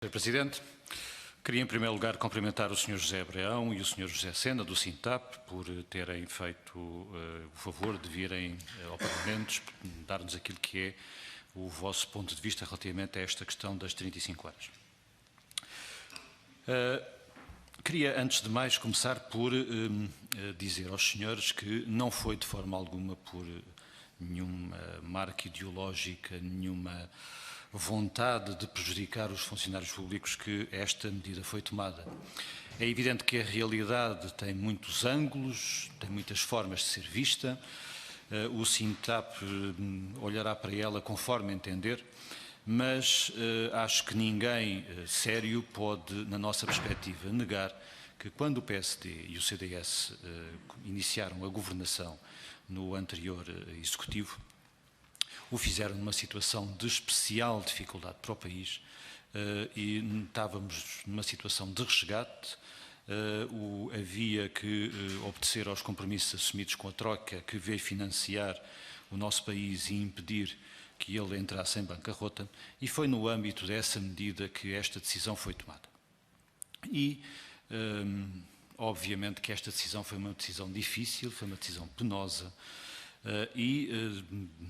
Sr. Presidente, queria em primeiro lugar cumprimentar o Sr. José Abraão e o Sr. José Sena do SINTAP por terem feito o favor de virem ao Parlamento dar-nos aquilo que é o vosso ponto de vista relativamente a esta questão das 35 horas. Queria, antes de mais, começar por dizer aos senhores que não foi de forma alguma por nenhuma marca ideológica, nenhuma vontade de prejudicar os funcionários públicos que esta medida foi tomada. É evidente que a realidade tem muitos ângulos, tem muitas formas de ser vista. O SINTAP olhará para ela conforme entender, mas acho que ninguém sério pode, na nossa perspectiva, negar que quando o PSD e o CDS iniciaram a governação no anterior Executivo, o fizeram numa situação de especial dificuldade para o país e estávamos numa situação de resgate. Havia que obedecer aos compromissos assumidos com a Troika, que veio financiar o nosso país e impedir que ele entrasse em bancarrota, e foi no âmbito dessa medida que esta decisão foi tomada. E, obviamente, que esta decisão foi uma decisão difícil, foi uma decisão penosa,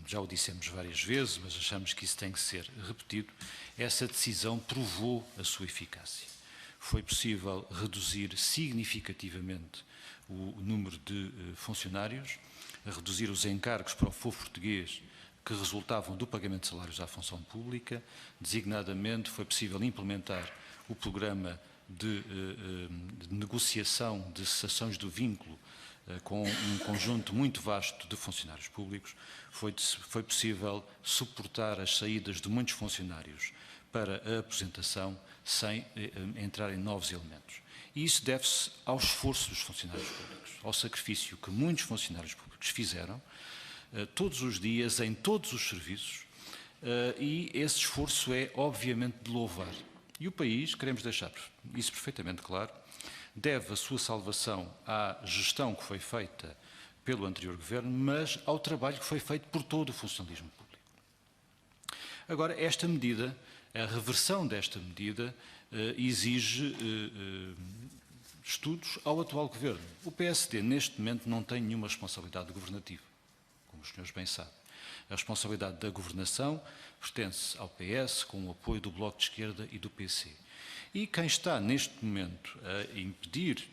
já o dissemos várias vezes, mas achamos que isso tem que ser repetido, essa decisão provou a sua eficácia. Foi possível reduzir significativamente o número de funcionários, reduzir os encargos para o povo português que resultavam do pagamento de salários à função pública. Designadamente, foi possível implementar o programa de negociação de cessações do vínculo com um conjunto muito vasto de funcionários públicos. Foi possível suportar as saídas de muitos funcionários para a aposentação sem entrar em novos elementos. E isso deve-se ao esforço dos funcionários públicos, ao sacrifício que muitos funcionários públicos fizeram todos os dias, em todos os serviços, e esse esforço é, obviamente, de louvar. E o país, queremos deixar isso perfeitamente claro, deve a sua salvação à gestão que foi feita pelo anterior governo, mas ao trabalho que foi feito por todo o funcionalismo público. Agora, esta medida, a reversão desta medida, exige estudos ao atual governo. O PSD, neste momento, não tem nenhuma responsabilidade governativa, como os senhores bem sabem. A responsabilidade da governação pertence ao PS, com o apoio do Bloco de Esquerda e do PC. E quem está, neste momento, a impedir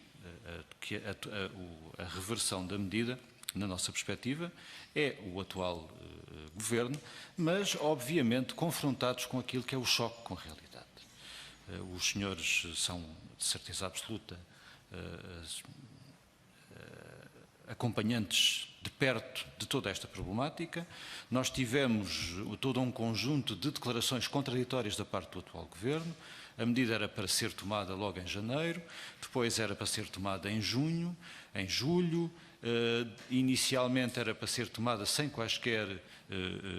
a reversão da medida, na nossa perspectiva, é o atual governo, mas, obviamente, confrontados com aquilo que é o choque com a realidade. Os senhores são, de certeza absoluta, acompanhantes de perto de toda esta problemática. Nós tivemos todo um conjunto de declarações contraditórias da parte do atual governo. A medida era para ser tomada logo em janeiro, depois era para ser tomada em junho, em julho, inicialmente era para ser tomada sem quaisquer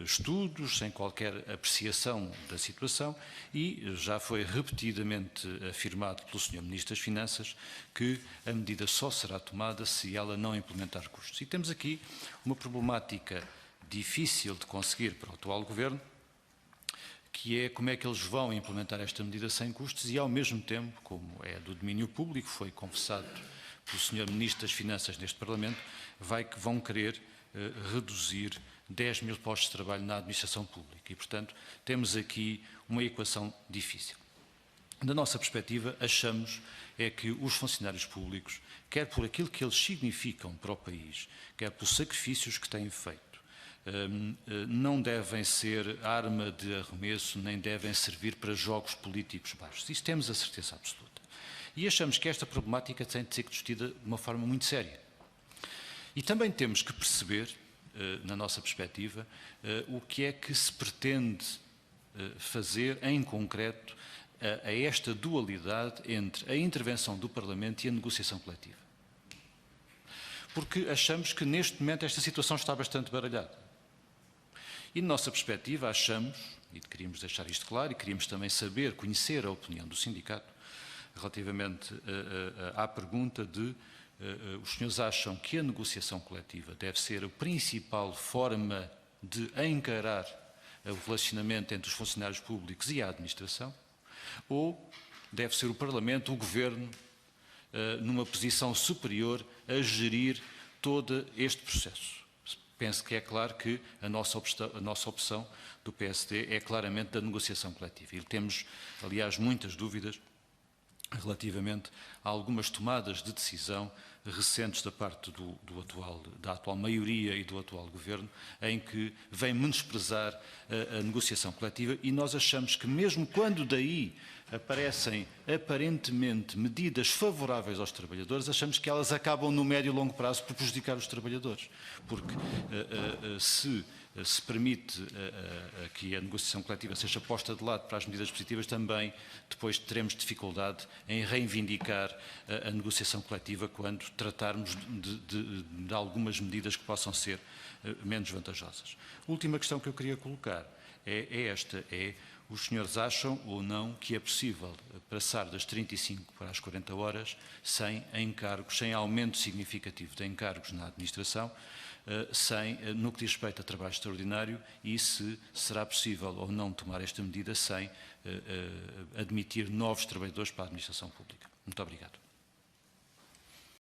estudos, sem qualquer apreciação da situação, e já foi repetidamente afirmado pelo Sr. Ministro das Finanças que a medida só será tomada se ela não implementar custos. E temos aqui uma problemática difícil de conseguir para o atual Governo, que é como é que eles vão implementar esta medida sem custos e, ao mesmo tempo, como é do domínio público, foi confessado pelo Sr. Ministro das Finanças neste Parlamento, vão querer reduzir 10 mil postos de trabalho na administração pública. E, portanto, temos aqui uma equação difícil. Da nossa perspectiva, achamos é que os funcionários públicos, quer por aquilo que eles significam para o país, quer pelos sacrifícios que têm feito, não devem ser arma de arremesso, nem devem servir para jogos políticos baixos. Isso temos a certeza absoluta. E achamos que esta problemática tem de ser discutida de uma forma muito séria. E também temos que perceber, na nossa perspectiva, o que é que se pretende fazer em concreto a esta dualidade entre a intervenção do Parlamento e a negociação coletiva. Porque achamos que neste momento esta situação está bastante baralhada. E, na nossa perspectiva, achamos, e queríamos deixar isto claro, e queríamos também saber, conhecer a opinião do sindicato, relativamente à pergunta de os senhores acham que a negociação coletiva deve ser a principal forma de encarar o relacionamento entre os funcionários públicos e a administração, ou deve ser o Parlamento, o Governo, numa posição superior a gerir todo este processo? Penso que é claro que a nossa opção do PSD é claramente da negociação coletiva. E temos, aliás, muitas dúvidas relativamente a algumas tomadas de decisão recentes da parte da atual maioria e do atual Governo, em que vem menosprezar a negociação coletiva, e nós achamos que mesmo quando daí aparecem aparentemente medidas favoráveis aos trabalhadores, achamos que elas acabam no médio e longo prazo por prejudicar os trabalhadores, porque se permite que a negociação coletiva seja posta de lado para as medidas positivas, também depois teremos dificuldade em reivindicar a negociação coletiva quando tratarmos de algumas medidas que possam ser menos vantajosas. A última questão que eu queria colocar é esta: os senhores acham ou não que é possível passar das 35 para as 40 horas sem encargos, sem aumento significativo de encargos na administração, no que diz respeito a trabalho extraordinário, e se será possível ou não tomar esta medida sem admitir novos trabalhadores para a administração pública? Muito obrigado.